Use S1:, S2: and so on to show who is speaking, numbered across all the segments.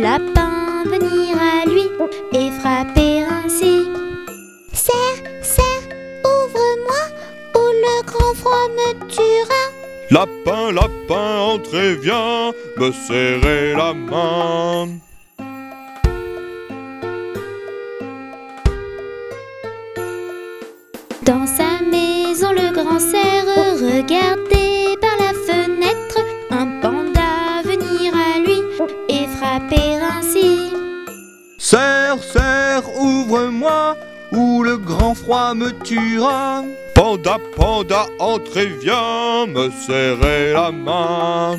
S1: lapin venir à lui et frapper ainsi. Serre, serre, ouvre-moi, ou le grand froid me tuera.
S2: Lapin, lapin, entrez, viens me serrer la main.
S1: Dans sa maison, le grand cerf regardait par la fenêtre un panda venir à lui et frapper ainsi.
S3: Cerf, cerf, ouvre-moi, ou le grand froid me tuera.
S2: Panda, panda, entrez, viens me serrer la main.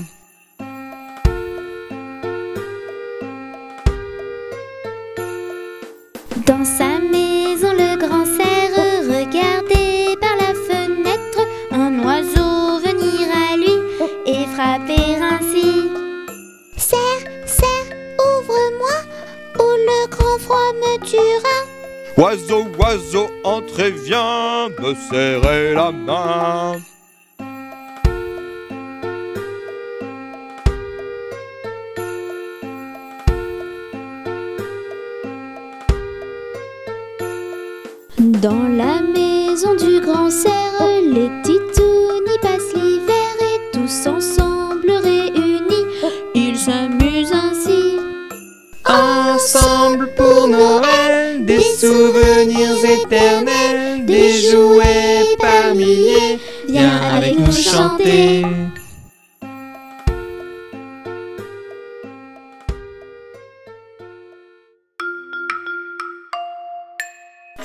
S1: Dans sa maison, le grand cerf regardait par la fenêtre un oiseau venir à lui et frapper ainsi. Cerf, cerf, ouvre-moi, ou le grand froid me tuera.
S2: Oiseau, oiseau, entrez, viens me serrer la main.
S1: Dans la maison du grand cerf, les titounes y passent l'hiver et tous ensemble réunis, ils s'amusent ainsi.
S3: Ensemble pour Noël, des souvenirs éternels, des jouets par milliers, viens avec nous chanter.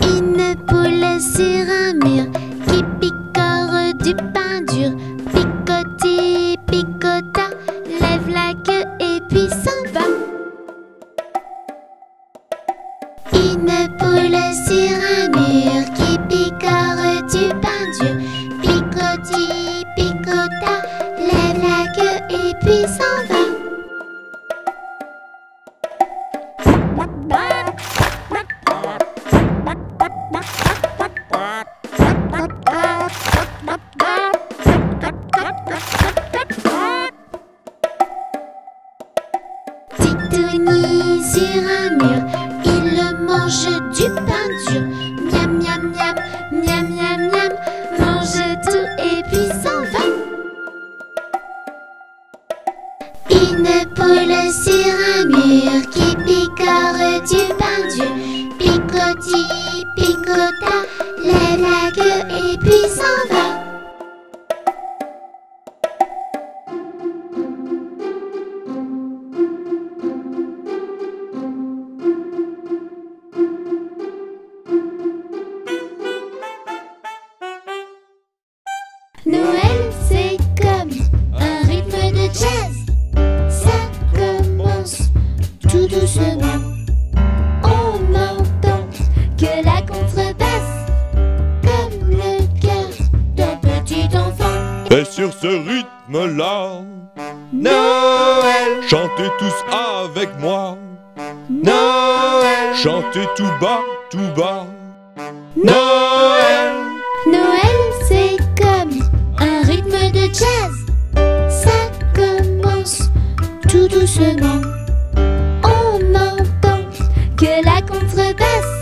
S1: Une poule sur un mur qui picore du pain dur. Picoti, picota, lève la queue et puis s'en va. Une poule sur un mur qui picore du pain dur. Picoti, picota, lève la queue et puis s'en va. Titouni sur un mur, il mange du pain dur. Miam, miam, miam, miam, miam, miam, mange tout et puis s'en va. Une poule sur un mur qui picore du pain dur. Picoti, picota, lève la queue et puis s'en va. Noël, c'est comme un rythme de jazz. Ça commence tout doucement. On entend que la contrebasse, comme le cœur d'un petit enfant.
S2: Et sur ce rythme-là,
S3: Noël,
S2: chantez tous avec moi.
S3: Noël,
S2: Chantez tout bas, tout bas.
S3: Noël,
S1: Noël, c'est comme un rythme de jazz. Ça commence tout doucement. On entend que la contrebasse,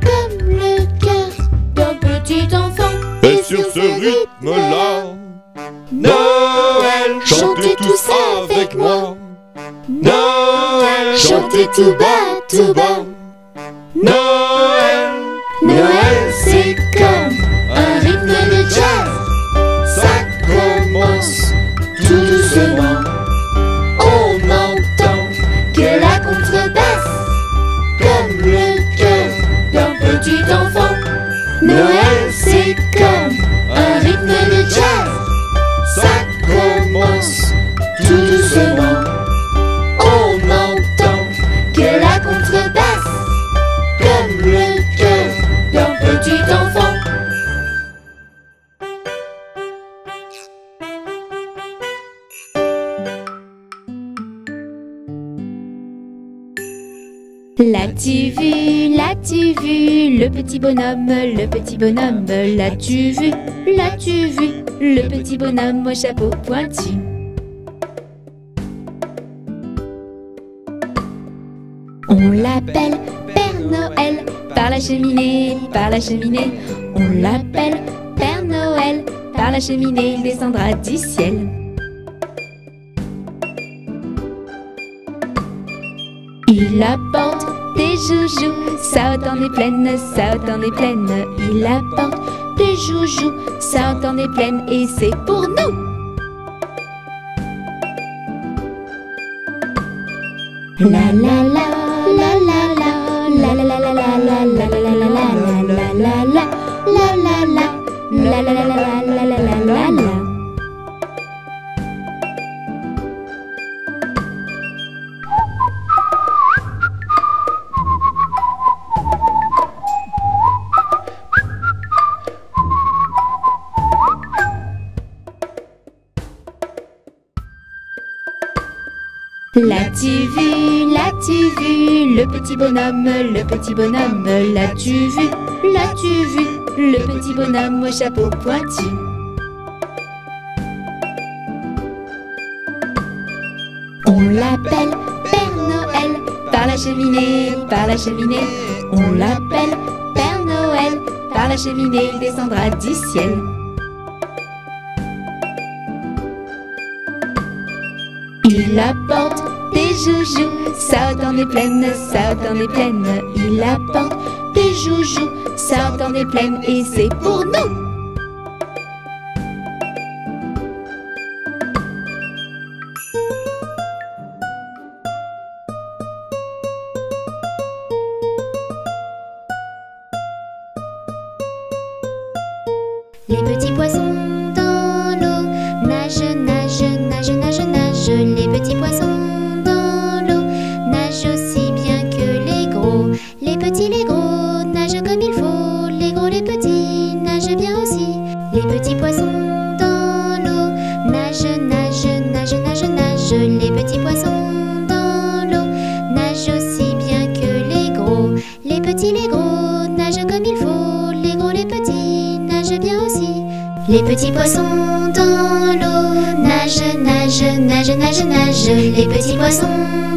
S1: comme le cœur d'un petit enfant.
S2: Et sur ce rythme-là,
S3: Noël,
S2: chantez tous avec moi.
S3: Noël,
S1: Chantez tout bas, tout bas.
S3: Noël,
S1: Noël, c'est comme un rythme de jazz. Ça commence tout doucement. On entend que la contrebasse, comme le cœur d'un petit enfant. Noël, c'est comme un rythme de jazz. Ça commence tout doucement. On entend que la contrebasse, comme le cœur d'un petit enfant. L'as-tu vu, le petit bonhomme, l'as-tu vu, le petit bonhomme au chapeau pointu. On l'appelle Père Noël. Par la cheminée, par la cheminée. On l'appelle Père Noël. Par la cheminée, il descendra du ciel. Il apporte des joujoux, ça autant des plaines, ça autant des plaines. Il apporte des joujoux, ça autant des plaines, et c'est pour nous. La la la la la la la la la la la la la la la la la la L'as-tu vu, le petit bonhomme, l'as-tu vu, le petit bonhomme au chapeau pointu. On l'appelle Père Noël, par la cheminée, par la cheminée. On l'appelle Père Noël, par la cheminée, il descendra du ciel. Il apporte des joujoux, ça autant des plaines, ça autant des plaines. Il apporte des joujoux, ça autant des plaines, et c'est pour nous. Les petits poissons dans l'eau nagent, nagent, nagent, nagent, nagent. Les petits poissons dans l'eau nagent aussi bien que les gros. Les petits, les gros nagent comme il faut. Les gros, les petits nagent bien aussi. Les petits poissons dans l'eau nagent, nagent, nagent, nagent, nagent. Les petits poissons dans l'eau nagent aussi bien que les gros. Les petits, les gros nagent comme il faut. Les gros, les petits nagent bien aussi. Les petits poissons dans l'eau nagent, nagent, nagent, nagent, nagent. Les petits poissons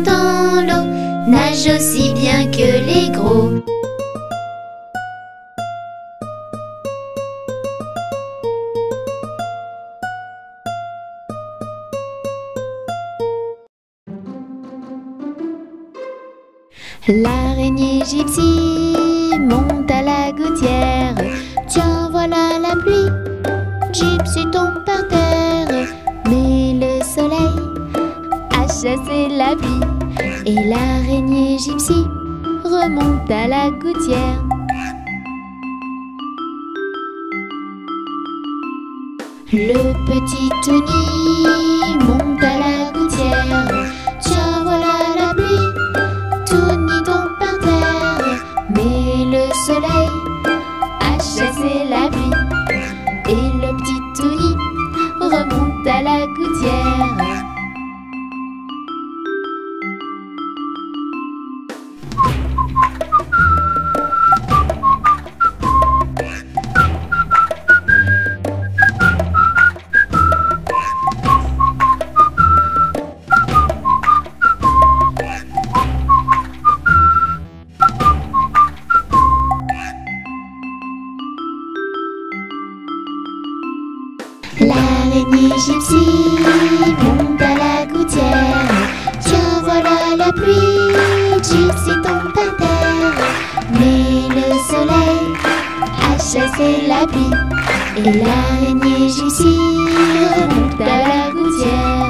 S1: dans l'eau nagent aussi bien que les gros. L'araignée gypsy monte à la gouttière. Tiens, voilà la pluie. Gypsy tombe par terre, mais le soleil a chassé la pluie. Et l'araignée gypsy remonte à la gouttière. Le petit Tony monte à la gouttière. Tiens, voilà la pluie. Tony tombe par terre, mais le soleil a chassé la pluie. Et le petit Tony remonte à la gouttière. L'araignée gypsy monte à la gouttière. Tiens, voilà la pluie. Gypsy tombe par terre, mais le soleil a chassé la pluie. Et l'araignée gypsy remonte à la gouttière.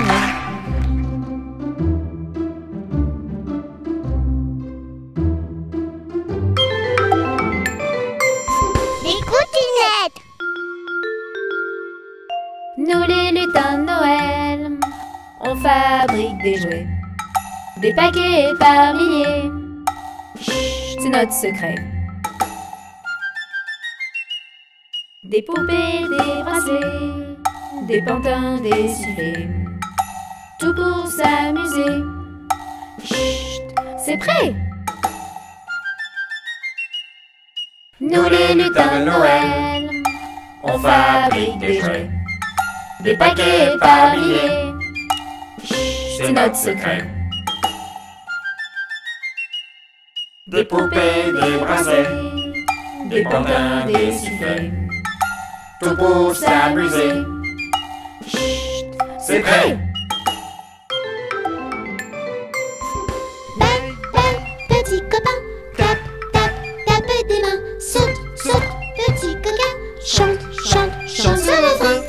S4: Les coutinettes.
S1: Nous les lutins de Noël, on fabrique des jouets, des paquets par milliers. Chut, c'est notre secret. Des poupées, des bracelets, des pantins, des sifflets, tout pour s'amuser. Chut, c'est prêt. Nous les lutins de Noël, on fabrique des jouets, des paquets par milliers. Chut, c'est notre secret.
S3: des poupées, des bracelets, des pantins, des sifflets, tout pour s'amuser. Chut, c'est prêt!
S1: Petit copain, tape, tape, tape des mains. Saute, saute, petit coquin, chante, chante, chante sur le frein.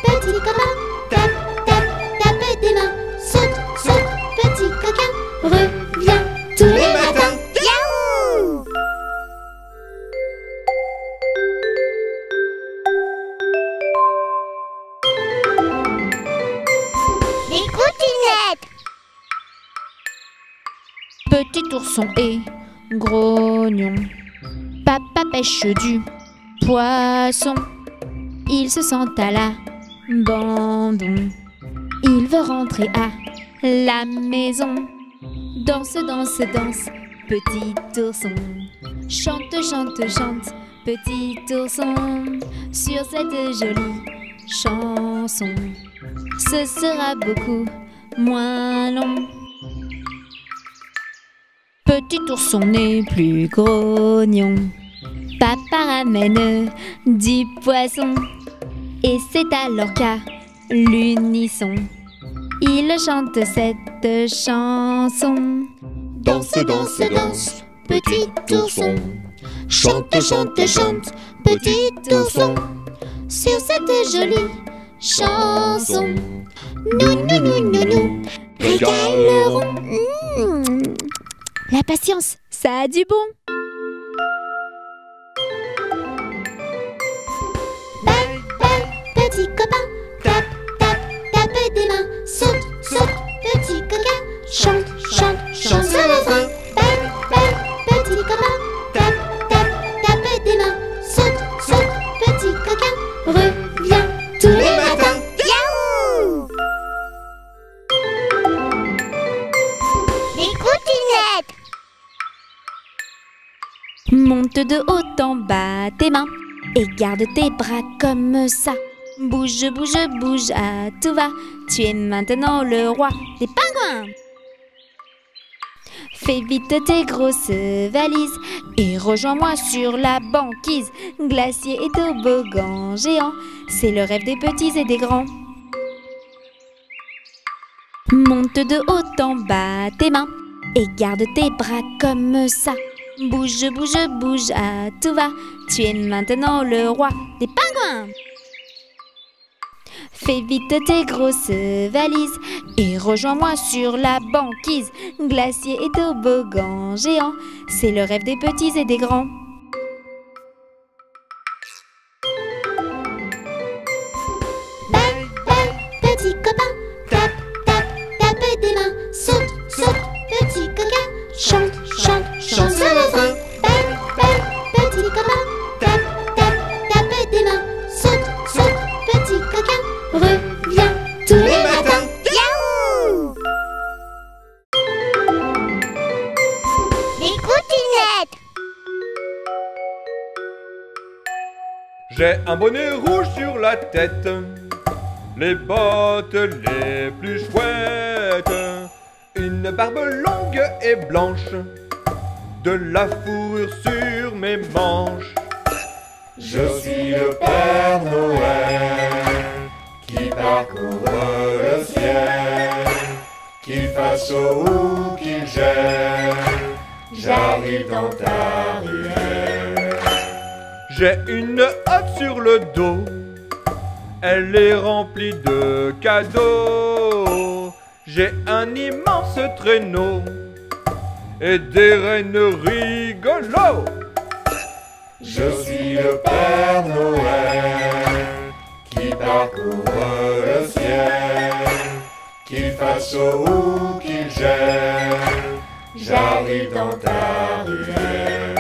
S1: Petit copain, tape, tape, tape des mains. Saute, saute, petit coquin, reviens tous les matins. Yaouh!
S4: Les coutinettes.
S1: Petit ourson et grognon, papa pêche du poisson. Il se sent à l'abandon. Il veut rentrer à la maison. Danse, danse, danse, petit ourson. Chante, chante, chante, petit ourson. Sur cette jolie chanson, ce sera beaucoup moins long. Petit ourson n'est plus grognon. Papa ramène du poisson. Et c'est alors qu'à l'unisson, il chante cette chanson.
S2: Danse, danse, danse, petit ourson. Chante, chante, chante, petit ourson.
S1: Sur cette jolie chanson, nous régalerons. La patience, ça a du bon. Petit copain, tape, tape, tape des mains. Saute, saute, petit coquin, chante, chante, chante sur le frein. Petit copain, tape, tape, tape des mains. Saute, saute, petit coquin, reviens tous les matins.
S4: Yaouh! Les coutinettes.
S1: Monte de haut en bas tes mains et garde tes bras comme ça. Bouge, bouge, bouge à tout va. Tu es maintenant le roi des pingouins. Fais vite tes grosses valises et rejoins-moi sur la banquise. Glacier et toboggan géant, c'est le rêve des petits et des grands. Monte de haut en bas tes mains et garde tes bras comme ça. Bouge, bouge, bouge à tout va. Tu es maintenant le roi des pingouins. Fais vite tes grosses valises et rejoins-moi sur la banquise. Glacier et toboggan géant, c'est le rêve des petits et des grands. Petit copain, tape, tape, tape des mains. Saute, saute, petit coquin, chante, chante, chante sur le frein. Petit copain, tape, tape, tape des mains. Saute, saute, petit coquin, reviens tous les matins.
S4: Yaouh! Les coutinettes.
S2: J'ai un bonnet rouge sur la tête, les bottes les plus chouettes, une barbe longue et blanche, de la fourrure sur mes manches. Je suis le Père Noël qui parcourt le ciel, qu'il fasse chaud ou qu'il gèle, j'arrive dans ta ruelle. J'ai une hotte sur le dos, elle est remplie de cadeaux. J'ai un immense traîneau et des rennes rigolos. Je suis le Père Noël qui parcourt le ciel, qu'il fasse chaud ou qu'il gèle, j'arrive dans ta ruelle.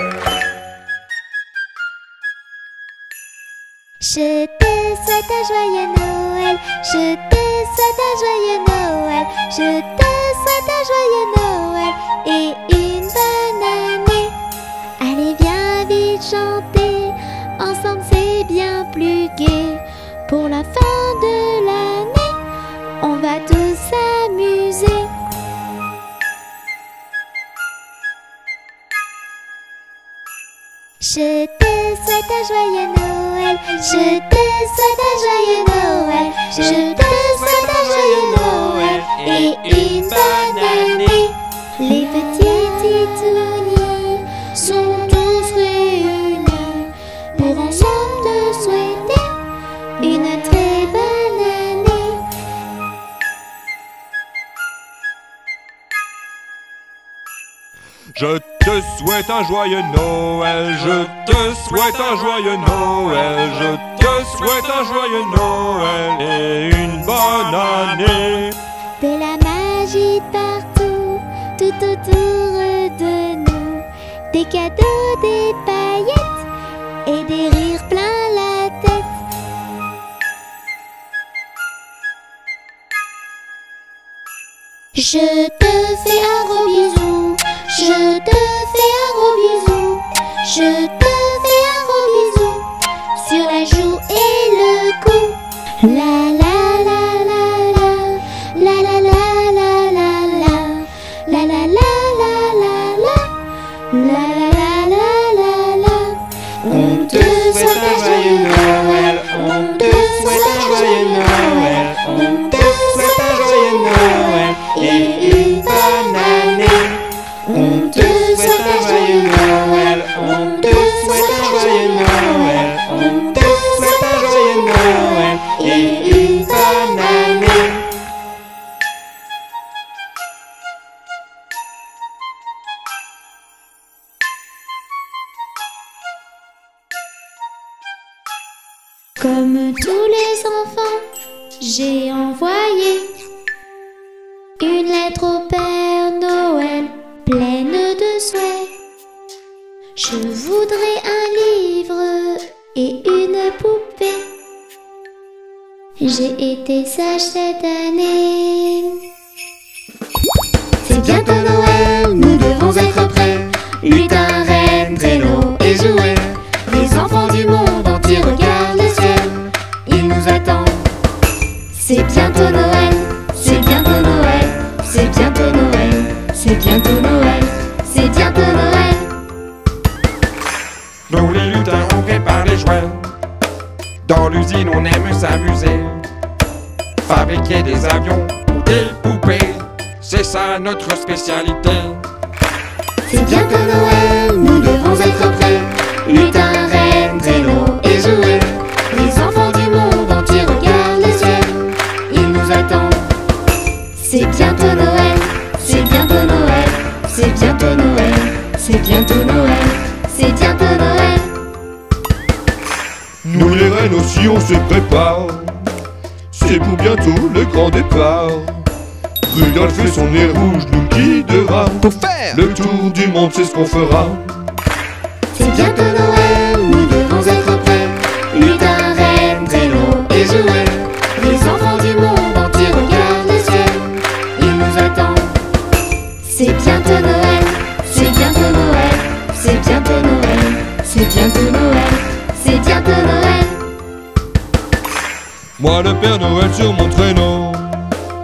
S1: Je te souhaite un joyeux Noël, je te souhaite un joyeux Noël, je te souhaite un joyeux Noël et une bonne année. Allez, viens vite chanter, ensemble c'est bien plus gai. Pour la fin de l'année, on va tous s'amuser. souhaite un joyeux Noël. Je te souhaite un joyeux Noël. Je te souhaite un joyeux Noël et une bonne année. Les petits titounis sont tous réunis pour ensemble te souhaiter une très bonne année.
S2: Je te souhaite un joyeux Noël, je te souhaite un joyeux Noël, je te souhaite un joyeux Noël et une bonne année.
S1: De la magie partout, tout autour de nous, des cadeaux, des paillettes et des rires plein la tête. Je te fais un gros bisou, je te fais un gros bisou, je te fais un gros bisou sur la joue et le cou. La la la la la, la la la la la la, la la la la la la, la la la la la. On te souhaite un joyeux Noël, on te souhaite un joyeux Noël, on te souhaite un joyeux Noël et une bonne année. On te souhaite un joyeux Noël, on te souhaite un joyeux Noël, on te souhaite un joyeux Noël et une bonne année. Comme tous les enfants, j'ai envoyé une lettre au Père Noël pleine de souhaits. Je voudrais un livre et une poupée. J'ai été sage cette année. C'est bientôt Noël, nous devons être prêts. Lutin, reine, traîneau et jouets. Les enfants du monde entier regardent le ciel. Ils nous attendent. C'est bientôt Noël, c'est bientôt Noël, c'est bientôt Noël, c'est bientôt Noël, c'est bientôt Noël.
S3: Nous les lutins, on prépare les jouets. Dans l'usine, on aime s'amuser. Fabriquer des avions ou des poupées, c'est ça notre spécialité.
S1: C'est bientôt Noël, nous devons être prêts. Lutin, reine, traîneau et jouets. Les enfants du monde entier regardent le ciel. Ils nous attendent. C'est bientôt Noël, c'est bientôt Noël, c'est bientôt Noël, c'est bientôt Noël, c'est bientôt Noël.
S2: Nous les reines aussi on se prépare, c'est pour bientôt le grand départ. Rudolph et son nez rouge nous guidera.
S5: Pour faire
S2: le tour du monde, c'est ce qu'on fera.
S1: C'est bientôt Noël, nous devons être prêts. Lutin, reine, traîneau et jouets. Les enfants du monde entier regardent le ciel. Ils nous attendent. C'est bientôt Noël, c'est bientôt Noël, c'est bientôt Noël, c'est bientôt Noël, c'est bientôt Noël.
S2: Moi le Père Noël sur mon traîneau,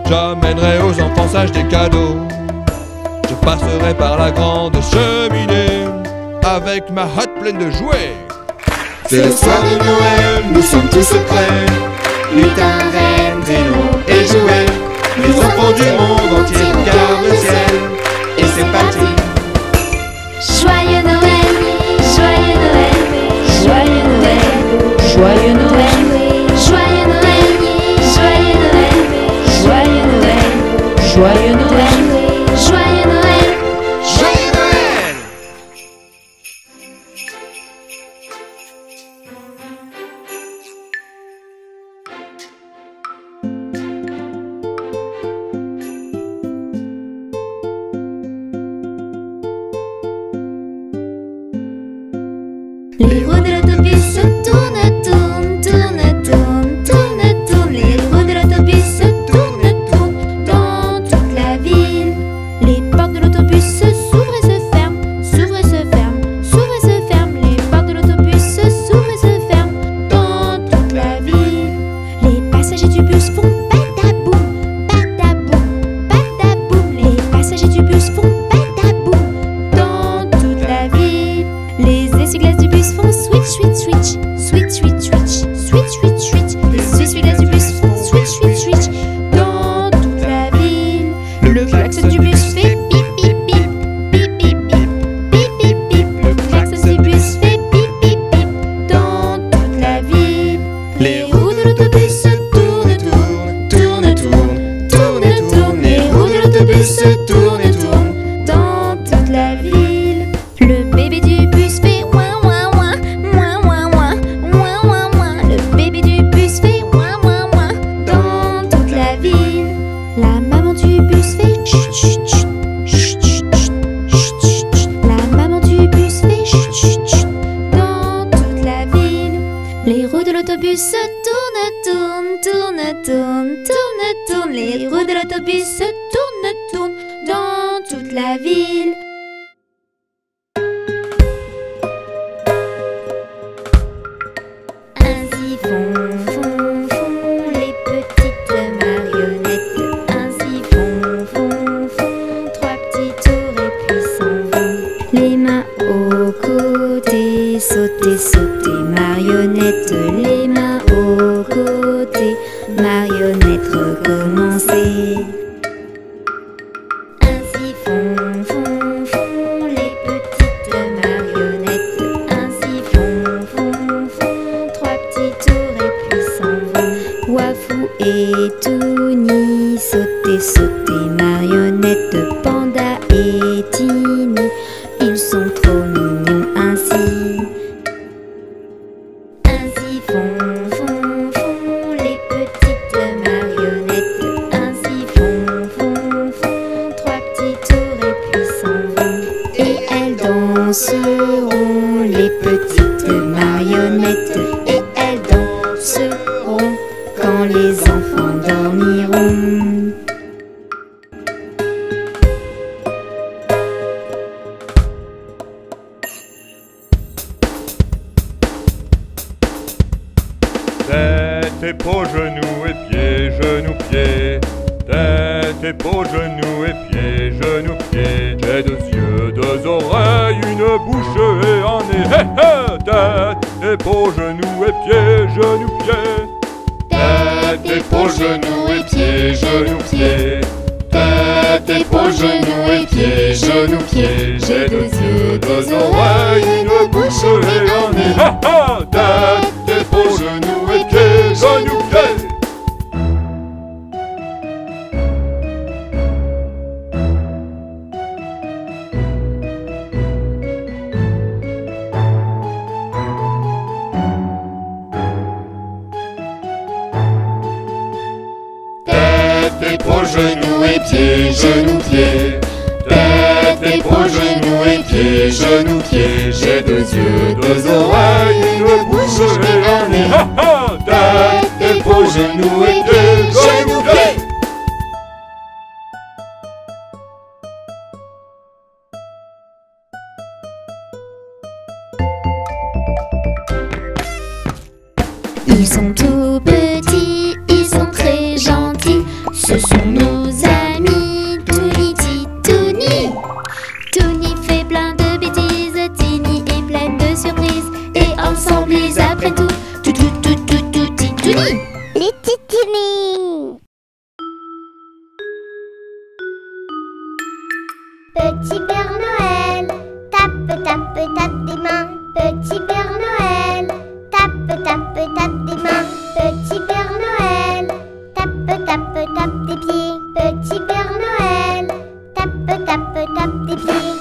S2: j'amènerai aux enfants sages des cadeaux. Je passerai par la grande cheminée avec ma hâte pleine de jouets.
S1: C'est le soir de Noël, nous sommes tous prêts. Lutin, reine, traîneau et jouets. Les enfants du monde entier regardent le ciel. Et c'est parti. Joyeux Noël, joyeux Noël, joyeux Noël, joyeux Noël, joyeux Noël, joyeux Noël, joyeux Noël, joyeux Noël, joyeux Noël, joyeux Noël. Les roues de l'autobus tournent, tournent, tournent, tournent, tournent, tournent. Les roues de l'autobus tournent, tournent dans toute la ville. l'autobus tourne et tourne dans toute la ville. Le bébé du bus fait ouin ouin ouin, ouin ouin ouin, ouin ouin ouin. Le bébé du bus fait ouin ouin ouin dans toute la ville. La maman du bus fait chut chut chut, chut chut chut chut chut. La maman du bus fait chut chut chut dans toute la ville. Les roues de l'autobus tournent, tournent, tournent, tournent, tournent, tournent. Les roues de l'autobus tournent, tournent dans toute la ville. Ainsi font, font, font les petites marionnettes. Ainsi font, font, font trois petits tours et puis s'en vont. Les mains aux côtés, sauter, sauter, marionnettes. Les mains aux côtés, marionnettes, recommencer. Ainsi font, font, font les petites marionnettes. Ainsi font, font, font trois petits tours et puis s'en vont. Wafou et Touni, sauter, sauter, marionnettes. Panda et Tini, ils sont trop mignons ainsi. Ainsi font, font, font les petites marionnettes. Ainsi font, font, font trois petits tours et puis s'en vont. Et elles danseront, les petites marionnettes. Et elles danseront quand les enfants dormiront.
S2: Tête, épaules, genoux et pieds, genoux, pieds. Tête, épaules, genoux et pieds, genoux, pieds. J'ai deux yeux, deux oreilles, une bouche et un nez. Hé hé! Tête, épaules, genoux et pieds, genoux, pieds. Tête, épaules, genoux et pieds, genoux, pieds. Tête, épaules, genoux et pieds, genoux, pieds. J'ai deux yeux, deux oreilles, une bouche et un nez. Ha ha! Tête, épaules, genoux et pieds, genoux, pieds. Tête, épaules, genoux et pieds, genoux, pieds. Tête, épaules, genoux et pieds, genoux, pieds. J'ai deux yeux, deux oreilles, une bouche et un nez. Ha ha! Tête, épaules, genoux et pieds, genoux, pieds.
S1: Ils sont tout petits, ils sont très gentils. Ce sont nos amis, Touni, Titouni. Touni fait plein de bêtises, Tini est pleine de surprises. Et ensemble ils apprennent tout, Titouni.
S4: Les titinis. Petit Père Noël, tape, tape, tape des mains. Petit Père Noël, tape, tape, tape des mains. Petit Père Noël, tape, tape, tape des pieds. Petit Père Noël, tape, tape, tape des pieds.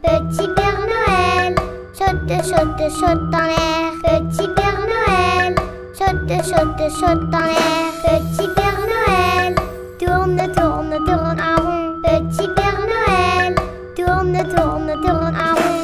S4: Petit Père Noël, saute, saute, saute en l'air. Petit Père Noël, saute, saute, saute en l'air. Petit Père Noël, tourne, tourne, tourne en rond. Petit Père Noël, tourne, tourne, tourne en rond.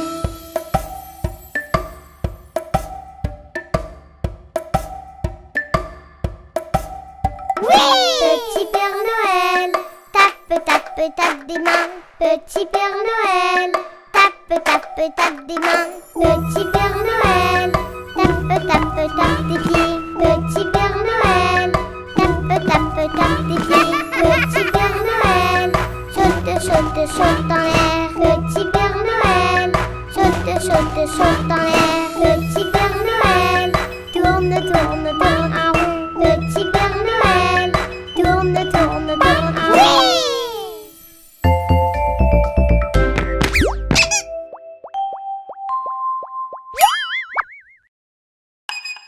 S4: Petit Père Noël, tape, tape, tape des mains. Petit Père Noël, tape, tape, tape des mains. Petit Père Noël, tape, tape, tape des pieds. Petit Père Noël, tape, tape, tape des pieds. Petit Père Noël, saute, saute, saute en l'air. Petit Père Noël, saute, saute, saute en l'air. Petit Père Noël, tourne, tourne, tourne en rond. Petit Père Noël, tourne, tourne, tourne en rond.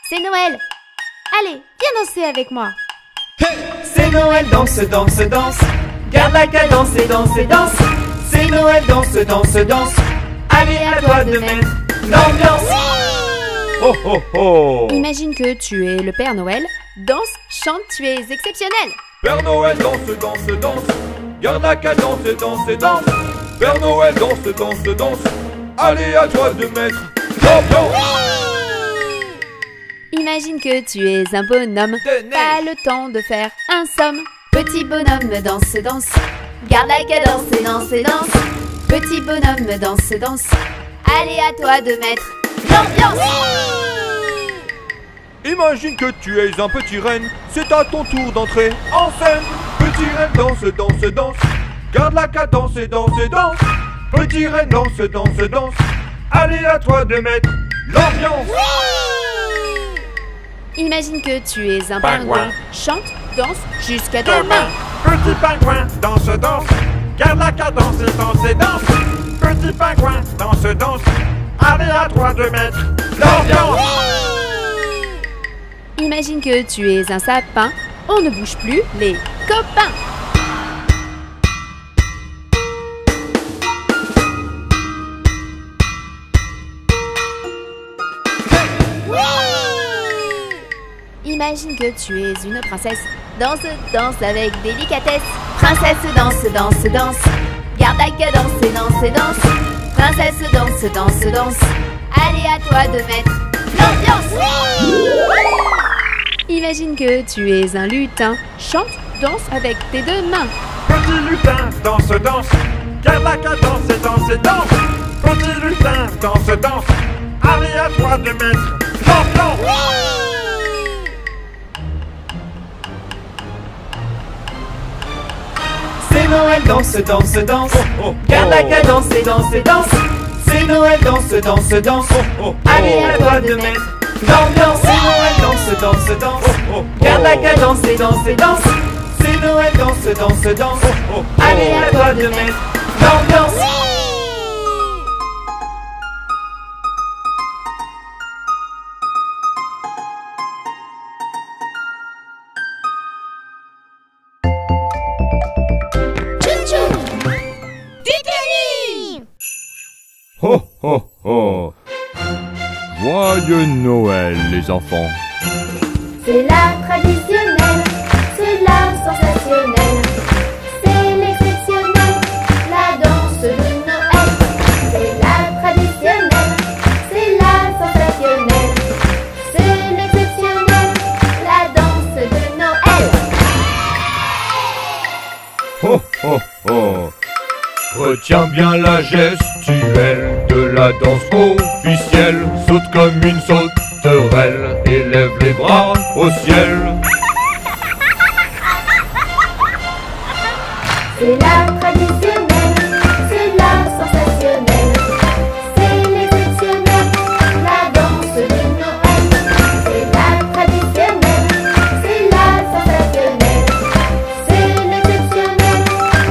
S1: C'est Noël. Allez, viens danser avec moi.
S5: C'est Noël, danse, danse, danse. Garde la cadence et danse et danse. C'est Noël, danse, danse, danse. Allez, à toi de mettre l'ambiance.
S3: Oh oh oh!
S6: Imagine que tu es le Père Noël. Danse, chante, tu es exceptionnel.
S2: Père Noël, danse, danse, danse. Garde la cadence et danse et danse. Père Noël, danse, danse, danse. Allez, à toi de mettre l'ambiance.
S6: Imagine que tu es un bonhomme. Pas le temps de faire un somme. Petit bonhomme, danse, danse. Garde la cadence et danse et danse. Petit bonhomme, danse, danse. Allez, à toi de mettre l'ambiance.
S2: Imagine que tu es un petit renne. C'est à ton tour d'entrer en scène. Petit renne, danse, danse, danse. Garde la cadence et danse et danse. Petit renne, danse, danse, danse. Allez, à toi de mettre l'ambiance.
S6: Imagine que tu es un
S3: Pingouin.
S6: pingouin. Chante, danse jusqu'à demain.
S3: Petit pingouin, danse, danse. Garde la cadence et danse et danse. Petit pingouin, danse, danse. Allez, à toi de mettre l'ambiance.
S6: Imagine que tu es un sapin. On ne bouge plus les copains. Imagine que tu es une princesse. Danse, danse avec délicatesse. Princesse, danse, danse, danse. Garde la cadence et danse et danse. Princesse, danse, danse, danse. Allez, à toi de mettre l'ambiance. Imagine que tu es un lutin. Chante, danse avec tes deux mains.
S3: Petit lutin, danse, danse. Garde la cadence et danse et danse. Petit lutin, danse, danse. Allez, à toi de mettre l'ambiance.
S5: C'est Noël, danse, danse, danse. Garde la cadence et danse et danse. C'est Noël, danse, danse, danse. Allez, à toi de mettre l'ambiance. C'est Noël, danse, danse, danse. Garde la cadence et danse et danse. C'est Noël, danse, danse, danse. Allez, à toi de mettre l'ambiance.
S2: Ho ho ho! Joyeux Noël, les enfants!
S4: C'est la traditionnelle, c'est la sensationnelle, c'est l'exceptionnel, la danse de Noël. C'est la traditionnelle, c'est la sensationnelle, c'est l'exceptionnel, la danse de Noël.
S2: Ho ho ho! Retiens bien la gestuelle de la danse officielle. Saute comme une sauterelle et lève les bras au ciel.
S4: C'est la traditionnelle, c'est la sensationnelle, c'est l'exceptionnel, la danse de Noël. C'est la traditionnelle, c'est la sensationnelle, c'est l'exceptionnel,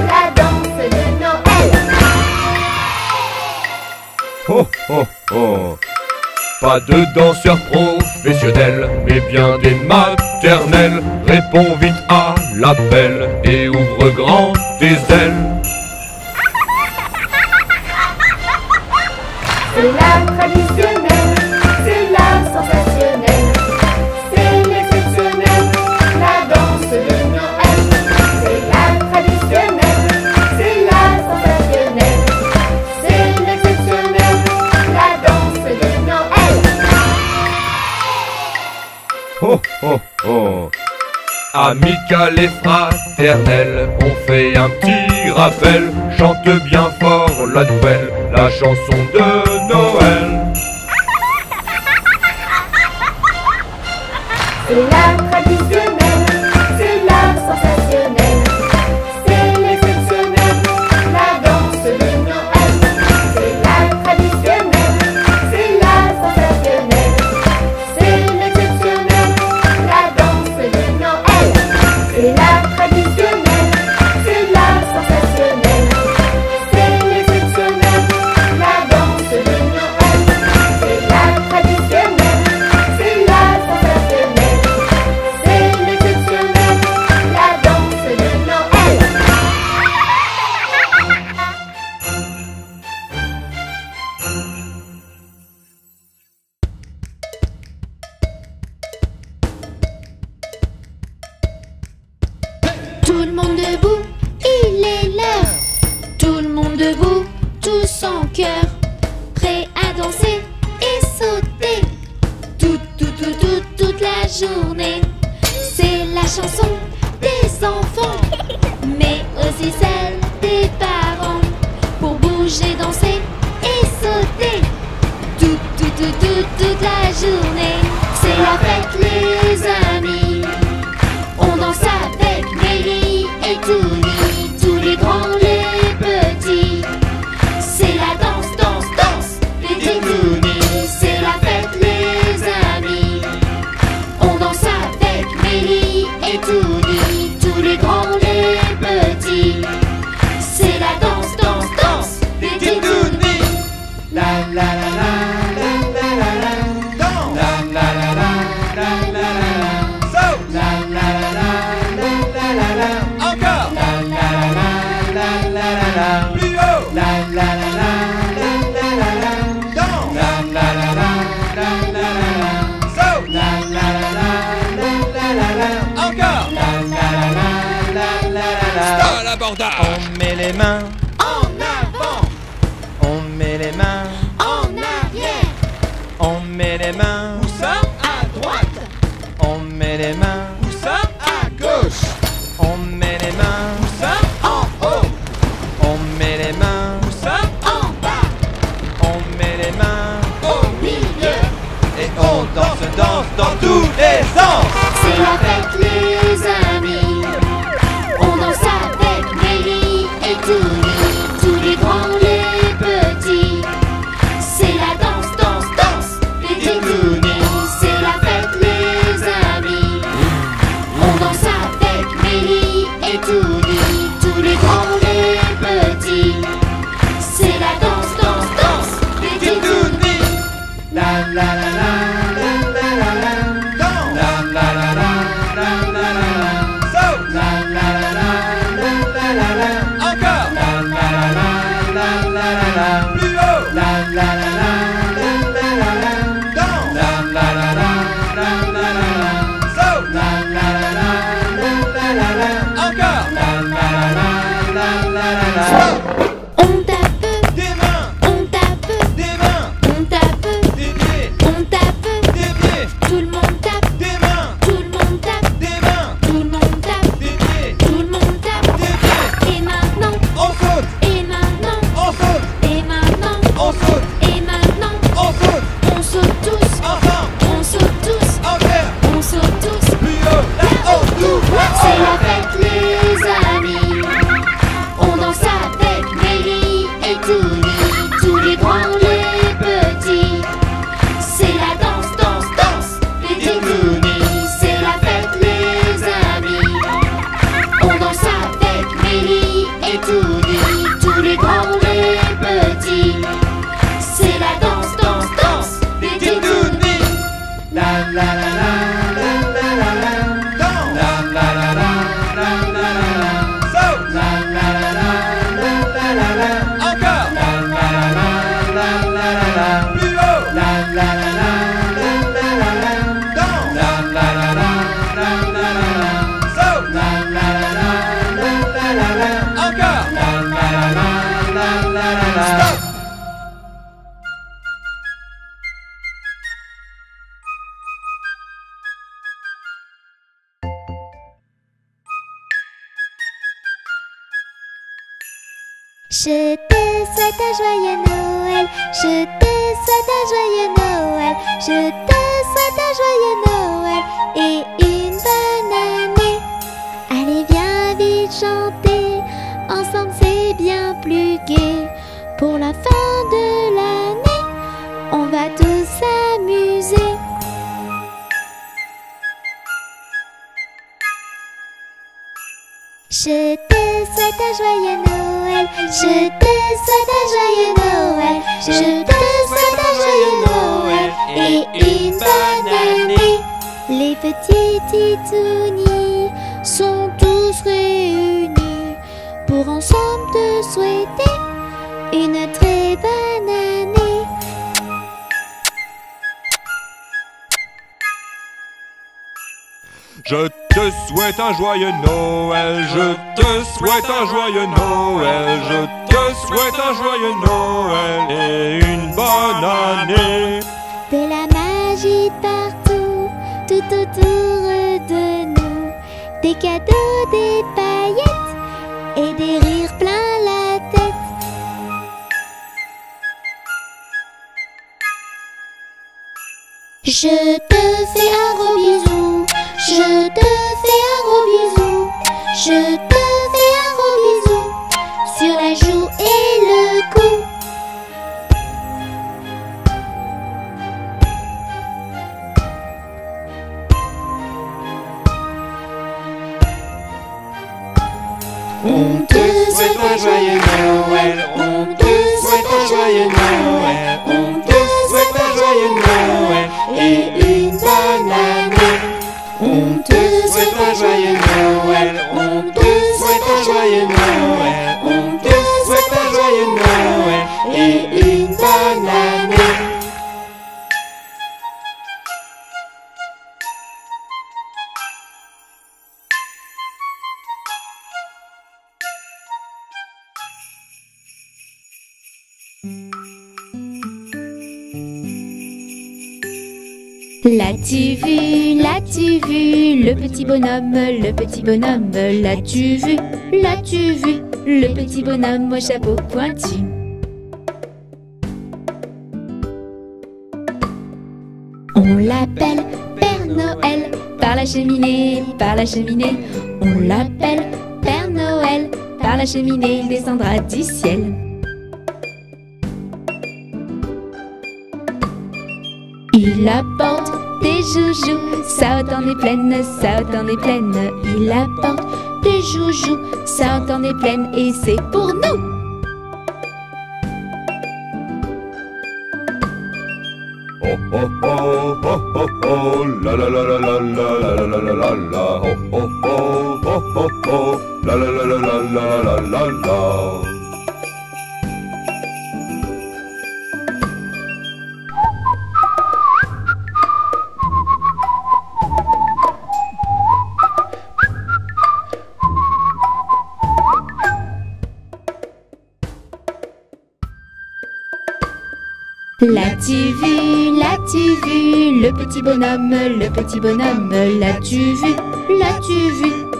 S4: la danse de Noël.
S2: Ho ho ho! Pas de danseurs professionnels, mais bien des maternelles. Réponds vite à l'appel et ouvre grand tes ailes.
S4: C'est la traditionnelle, c'est la sensationnelle, c'est l'exceptionnel, la danse de Noël. C'est la traditionnelle, c'est la sensationnelle, c'est l'exceptionnel, la danse de Noël.
S2: Ho ho ho! Amical et fraternel, on fait un petit rappel. Chante bien fort la nouvelle, la chanson de Noël.
S4: C'est la traditionnelle, c'est la sensationnelle, c'est l'exceptionnel, la danse de Noël. C'est la traditionnelle, c'est la sensationnelle, c'est l'exceptionnel, la danse de Noël. C'est la traditionnelle, c'est la sensationnelle, c'est l'exceptionnel, la danse de Noël. C'est la traditionnelle, c'est la sensationnelle, c'est l'exceptionnel,
S1: chansons des enfants, mais aussi celles des parents, pour bouger, danser et sauter toute la journée. C'est la fête les amis, on danse avec Mélie et Touni, tous les grands, les petits. C'est la danse, danse, danse, les Touni. C'est la fête les amis, on danse avec Mélie et Touni, tous les grands, les petits. C'est la danse, danse, danse, les Touni.
S5: La la la la la la la la. Danse. La la la la la la la la. Saute. La la la la la la la la. Encore. La la la la la la la. Plus haut. La la la la la la la la. Danse. La la la la la la la la. Saute. La la la la la la la la. Encore. La la la la la la la.
S2: Stop à l'abordage.
S5: On met les mains
S1: En avant,
S5: on met les mains,
S1: en arrière,
S5: on met les mains,
S2: Où ça?
S1: à droite,
S5: on met les mains,
S2: Où ça? À gauche.
S5: on met les mains,
S2: Où ça?
S1: en haut,
S5: on met les mains,
S2: Où ça?
S1: en bas,
S5: on met les mains,
S1: au milieu.
S5: et on danse, danse dans tous les sens.
S1: C'est la fête les amis, on danse avec Mélie et Touni, tous les grands, les petits. C'est la danse, danse, danse, les Touni. C'est la fête les amis, on danse avec Mélie et Touni, tous les grands, les petits. C'est la danse, danse, danse, les Touni.
S5: La la la la la la la la. Danse. La la la la la la la la. Saute. La la la la la la la la. Encore. La la la la la la la la. Plus haut. La la la la la la la la. Danse. La la la la la la la la. Saute. La la la la la la la la. Encore. La la la la la la la. Stop.
S1: On tape,
S5: Des mains,
S1: on tape,
S5: des mains,
S1: on tape,
S5: des pieds,
S1: on tape.
S5: des pieds,
S1: Tout le monde tape,
S5: des mains,
S1: tout le monde tape,
S5: des mains,
S1: tout le monde tape,
S5: des pieds,
S1: tout le monde tape.
S5: des pieds.
S1: Et maintenant,
S5: On saute,
S1: et maintenant,
S5: on saute,
S1: et maintenant,
S5: on saute,
S1: et maintenant,
S5: on saute,
S1: on saute tous,
S5: ensemble,
S1: on saute tous,
S5: en l'air,
S1: on saute tous.
S5: plus haut, là-haut, tout,
S1: C'est la fête les amis, on danse avec Mélie et Touni, tous les grands, les petits. C'est la danse, danse, danse, les Touni. C'est la fête les amis, on danse avec Mélie et Touni, tous les grands, les petits. C'est la danse, danse, danse, les Touni.
S5: la la la la la la la la. Danse. La la la la la la la la. Saute. La la la la la la la la. Encore. La la la la la la la la. Plus haut. La la la la la la la la. Danse. La la la la la la la la. Saute. La la la la la la la la. Encore. La la la la la la la. Stop.
S1: Je te souhaite un joyeux Noël, je te souhaite un joyeux Noël, je te souhaite un joyeux Noël et une bonne année. Allez viens vite chanter, ensemble c'est bien plus gai. Pour la fin de l'année, on va tous s'amuser. Je te souhaite un joyeux Noël, je te souhaite un joyeux Noël, je te souhaite un joyeux Noël et une bonne année. Les petits titounis sont tous réunis pour ensemble te souhaiter une très bonne année.
S2: Je te souhaite un joyeux Noël, je te souhaite un joyeux Noël, je te souhaite un joyeux Noël et une bonne année.
S1: De la magie partout, tout autour de nous, Des cadeaux, des paillettes et des rires plein la tête. Je te fais un gros bisou, je te fais un gros bisou, je te fais un gros bisou sur la joue et le cou.
S5: On te souhaite un joyeux Noël, on te souhaite un joyeux Noël, on te souhaite un joyeux Noël et une bonne année. On te souhaite un joyeux Noël, on te souhaite un joyeux Noël, on te souhaite un joyeux Noël et une bonne année.
S6: L'as-tu vu, le petit bonhomme, l'as-tu vu, le petit bonhomme au chapeau pointu. On l'appelle Père Noël par la cheminée, On l'appelle Père Noël par la cheminée, il descendra du ciel. Il apporte des joujoux, ça en est pleine, Il apporte des joujoux, ça en est pleine, et c'est pour nous.
S2: Oh oh oh oh oh oh, la la la la la la la la la la la, oh oh oh oh oh oh, la la la la la la la la la.
S6: L'as-tu vu, le petit bonhomme, l'as-tu vu,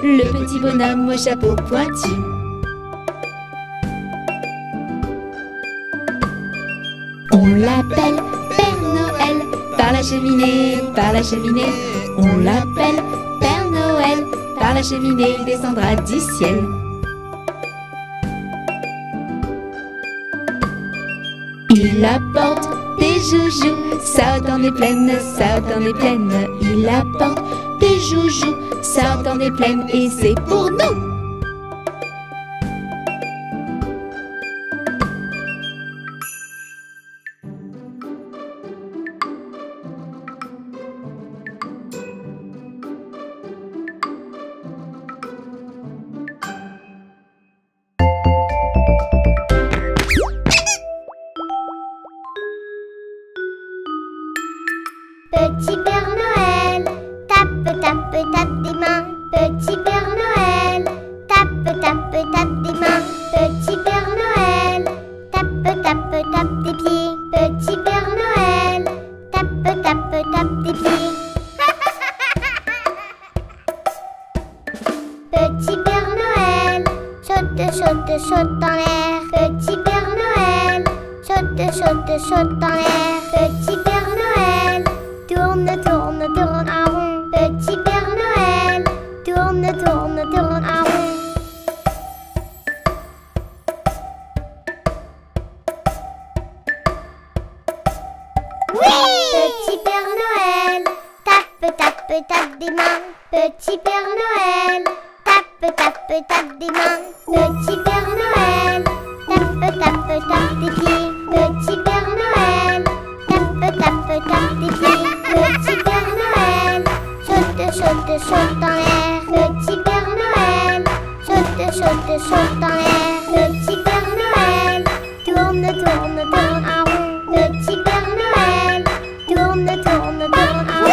S6: le petit bonhomme au chapeau pointu. On l'appelle Père Noël par la cheminée, On l'appelle Père Noël par la cheminée, il descendra du ciel. Il apporte des joujoux, ça en est pleine, Il apporte des joujoux, ça en est pleine, et c'est pour nous.
S4: Petit Père Noël, tape, tape, tape des mains. Petit Père Noël, tape, tape, tape des mains. Petit Père Noël, tape, tape, tape des pieds. Petit Père Noël, tape, tape, tape des pieds. Petit Père Noël, saute, saute, saute en l'air. Petit Père Noël, saute, saute, saute en l'air. Petit Père Noël, tourne, tourne, tourne en rond. Petit Père Noël, tourne, tourne, tourne en rond. Oui! Petit Père Noël, tape, tape, tape des mains. Petit Père Noël, tape, tape, tape des mains. Petit Père Noël, tape, tape, tape des pieds. Petit Père Noël, tape, tape, tape des pieds. Petit Père Noël, saute, saute, saute en l'air. Petit Père Noël, saute, saute, saute en l'air. Petit Père Noël, tourne, tourne, tourne en rond. Petit Père Noël, tourne, tourne, tourne en rond.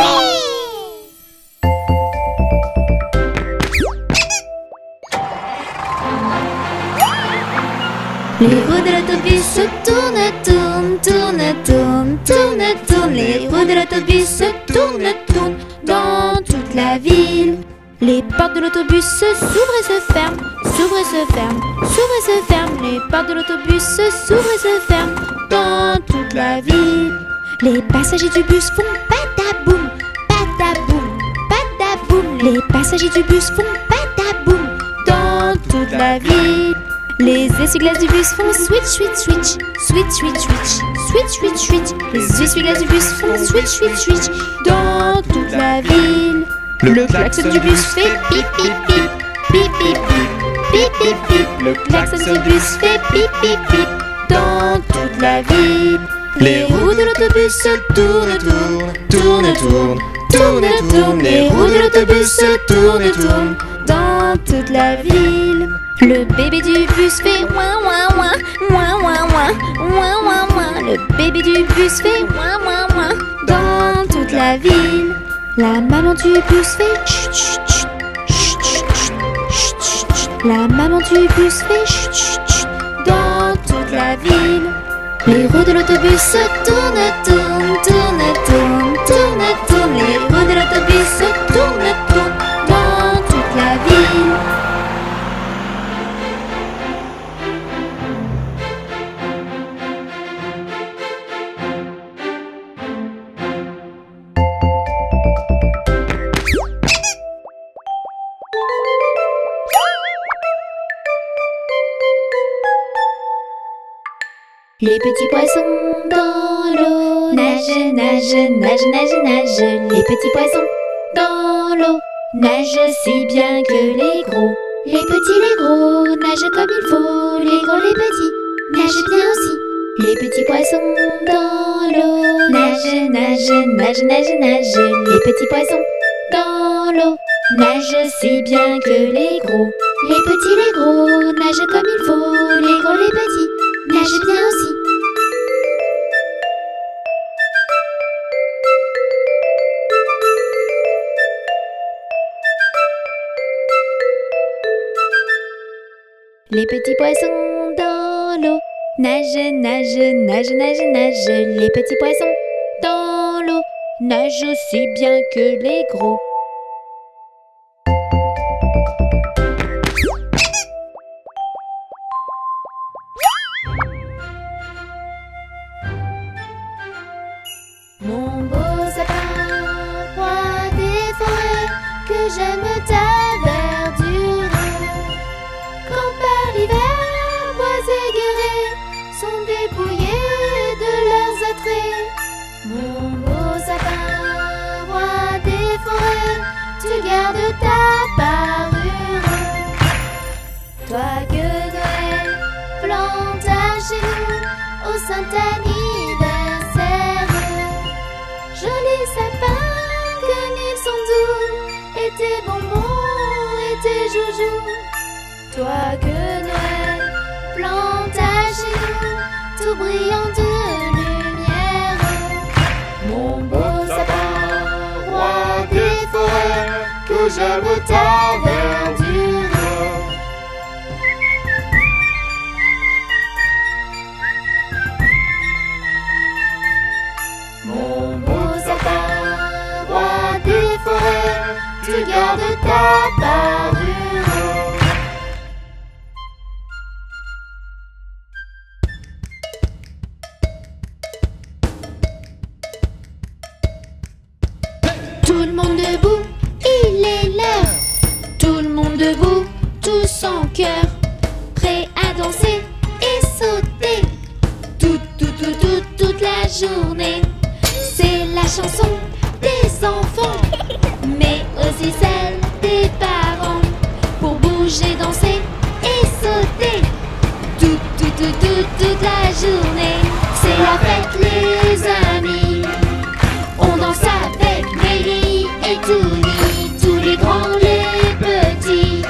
S6: Les roues de l'autobus tournent, tournent, tournent, tournent, tournent, tournent. Les roues de l'autobus tournent, tournent dans toute la ville.
S1: Les portes de l'autobus s'ouvrent et se ferment, s'ouvrent et se ferment, s'ouvrent et se ferment. Les portes de l'autobus s'ouvrent et se ferment dans toute la ville. Les passagers du bus font pataboum, pataboum, pataboum. Les passagers du bus font pataboum dans toute la ville. Les essuie-glaces du bus font switch, switch, switch, switch, switch, switch, switch, switch, switch. Les essuie-glaces du bus font switch, switch, switch dans toute la ville. Le klaxon du bus fait pip, pip, pip, pip, pip, pip, pip, pip, pip. Le klaxon du bus fait pip, pip, pip dans toute la ville. Les roues de l'autobus tournent, tournent, tournent, tournent, tournent, tournent. Les roues de l'autobus tournent, tournent dans toute la ville. Le bébé du bus fait ouin ouin ouin, ouin ouin ouin, ouin ouin ouin. Le bébé du bus fait ouin ouin ouin dans toute la ville. La maman du bus fait chut chut chut, chut chut chut, chut chut. La maman du bus fait chut chut chut dans toute la ville. Les roues de l'autobus tournent, tournent, tournent, tournent, tournent, tournent. Les roues de l'autobus tournent, tournent dans toute la ville. Les petits poissons dans l'eau nagent, nagent, nagent, nagent, nagent. Les petits poissons dans l'eau nagent si bien que les gros. Les petits, les gros nagent comme il faut. Les gros, les petits nagent bien aussi. Les petits poissons dans l'eau nagent, nagent, nagent, nagent, nagent. Les petits poissons dans l'eau nagent si bien que les gros. Les petits, les gros nagent comme il faut. Les gros, les petits nagent bien aussi. Les petits poissons dans l'eau nagent, nagent, nagent, nagent, nagent. Les petits poissons dans l'eau nagent aussi bien que les gros. Mon beau sapin, roi des forêts, que j'aime ta verdure. Quand par l'hiver, bois et guérets sont dépouillés de leurs attraits. Mon beau sapin, roi des forêts, tu gardes ta parure. Toi que Noël planta chez nous au saint anniversaire. Jolis sapins, comme ils sont doux, et tes bonbons et tes joujoux. Toi que Noël planta chez nous, tout brillant de lumière. Mon beau sapin, roi des forêts, que j'aime ta verdure. Mon beau sapin, roi des forêts, tu gardes ta parure. Tout le monde debout, il est l'heure. Tout le monde debout, tous en chœur, prêts à danser et sauter toute la journée. C'est la chanson des enfants, mais aussi celle des parents, pour bouger, danser et sauter toute la journée. C'est la fête les amis, on danse avec Mélie et Touni, tous les grands, les petits.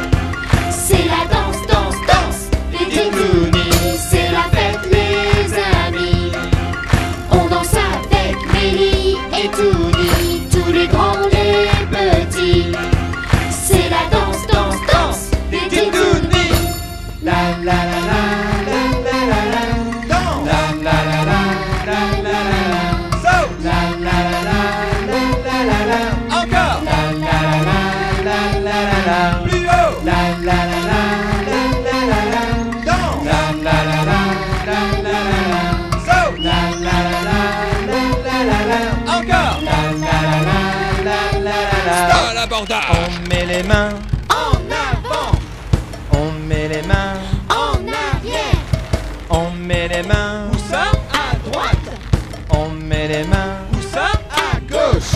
S1: C'est la danse, danse, danse des Touni. C'est la fête les amis, on danse avec Mélie et Touni, tous les grands, les petits. C'est la danse, danse, danse des Touni. La la la la la la la la, la la la la la la la la.
S5: La la la la la la la la. Danse. La la la la la la la la. Saute. La la la la la la la. Encore. La la la la la la la.
S2: Stop l'abordage.
S5: On met les mains en avant. On met les mains
S1: En arrière,
S5: On met les mains
S3: Où ça? À droite.
S5: On met les mains
S3: Où ça? À gauche.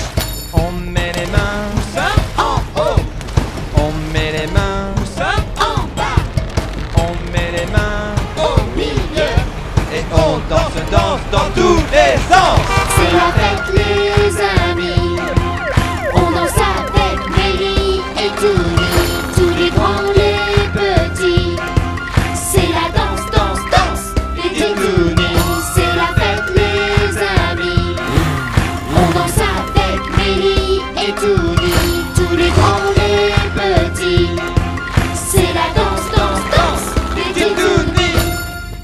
S5: On met les mains
S3: Où ça? En haut.
S5: On met les mains
S3: Où ça?
S1: en bas,
S5: On met les mains
S3: Au milieu.
S5: Et on danse dans tous les sens.
S1: c'est la fête les amis. On danse avec Mélie et Touni, tous les grands, les petits. C'est la danse, danse, danse, les Titounis. C'est la fête les amis. On danse avec Mélie et Touni, tous les grands, les petits. C'est la danse, danse, danse, les Titounis.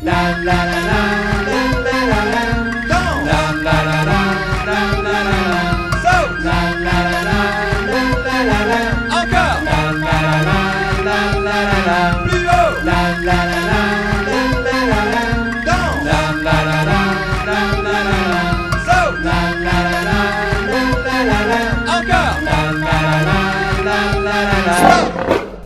S5: La la la la la la la la.
S3: Danse.
S5: La la la la la la la la.
S3: Saute.
S5: La la la la la la la la.
S3: Encore.
S5: La la la la la la la la.
S3: Plus haut.
S5: La la la la la la la la.
S3: Danse.
S5: La la la la la la la la.
S3: Saute.
S5: La la la la la la la la.
S3: Encore.
S5: La la la la la la la la.
S3: Stop.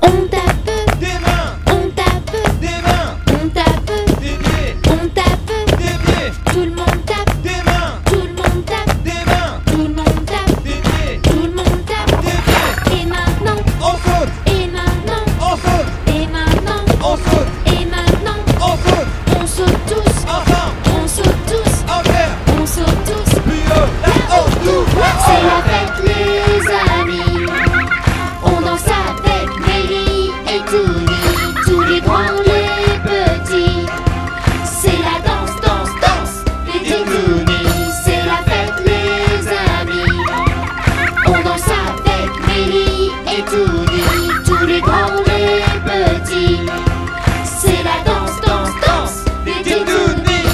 S1: On tape,
S3: Des mains.
S1: on tape,
S3: Des mains.
S1: on tape,
S3: Des pieds.
S1: on tape.
S3: Des pieds.
S1: Tout le monde tape,
S3: Des mains.
S1: tout le monde tape,
S3: Des mains.
S1: tout le monde tape,
S3: Des pieds.
S1: tout le monde tape.
S3: Des pieds.
S1: Et maintenant,
S3: On saute.
S1: et maintenant,
S3: On saute.
S1: et maintenant,
S3: On saute.
S1: et maintenant.
S3: On saute.
S1: On saute tous,
S3: Ensemble.
S1: on saute tous,
S3: En l'air.
S1: on saute tous.
S3: Plus haut. Là-haut. Tout.
S1: C'est la fête les amis. On danse avec Mélie et Touni, tous les grands, les petits. C'est la danse, danse, danse, les Titounis. C'est la fête les amis. On danse avec Mélie et Touni, tous les grands, les petits. C'est la danse, danse, danse, les Titounis.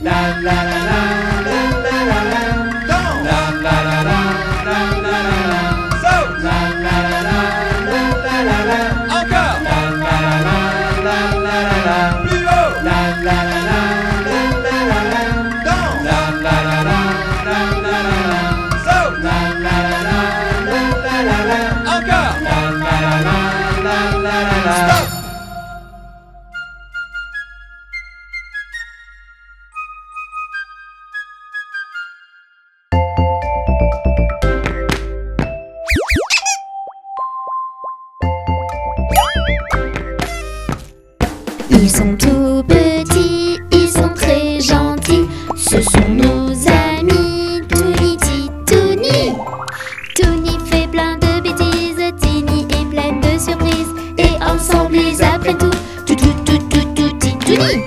S5: La la la la la la la la.
S3: Danse.
S5: La la la la la la la la.
S3: Saute.
S5: La la la la la la la la.
S3: Encore.
S5: La la la la la la la.
S3: Plus haut.
S5: La la la la la la la la.
S3: Danse.
S5: La la la la la la la la.
S3: Saute.
S5: La la la la la la la la.
S3: Encore.
S5: La la la la la la la la.
S3: Stop.
S1: Ils sont tout petits, ils sont très gentils. Ce sont nos amis, Touni, Titouni. Touni fait plein de bêtises, Tini est pleine de surprises. Et ensemble ils apprennent tout, Titouni.